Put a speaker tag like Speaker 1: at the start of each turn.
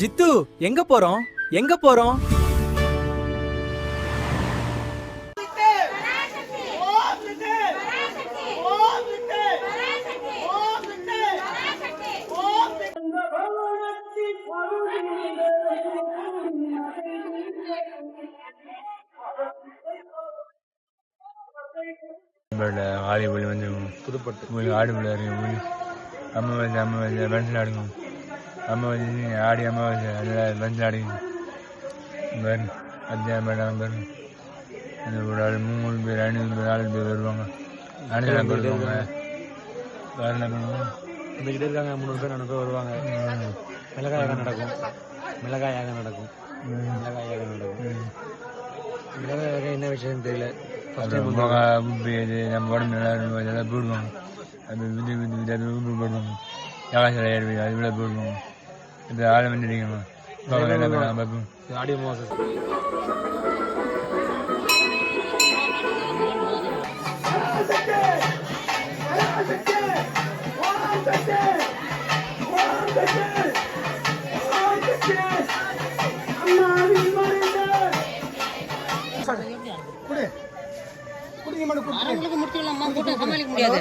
Speaker 1: ஜித்து எங்க போறோம் எங்க போறோம்?
Speaker 2: ஆடி புள்ளி வந்து புதுப்பட்டு ஆடு புள்ளி இறங்கி அம்மாவாசை வெண்டில் ஆடுங்க. அம்மாவாசை ஆடி அம்மாவாசை அதில் வெண்டில் ஆடுங்க. பாருங்க அத்தியாயம் பாருங்க. ஒரு ஆள் 3 பேர் 5 பேர் 4 பேர் வருவாங்க. அணிலாம் வருவாங்க. வேறு என்ன பண்ணுவாங்க? வந்துக்கிட்டே இருக்காங்க. 300 பேர் 400 பேர் வருவாங்க. மிளகாய் யாகம் நடக்கும். மிளகாய் யாகம் நடக்கும். மிளகாய் யாகம் என்ன விஷயம்னு தெரியல. நம்ம உடம்பு நல்லா இருக்கும் போடுவாங்க. அது விதி விதி விதி அது போடுவாங்க. யாகாசில் ஏறுவது அது விட போடுவாங்க. இப்போ ஆளை வந்துடுங்கம்மா பார்ப்போம். ஆடியோ மோசம்
Speaker 3: முடிச்சுக்கலாமா? கூட்டம் சமாளிக்க முடியாது.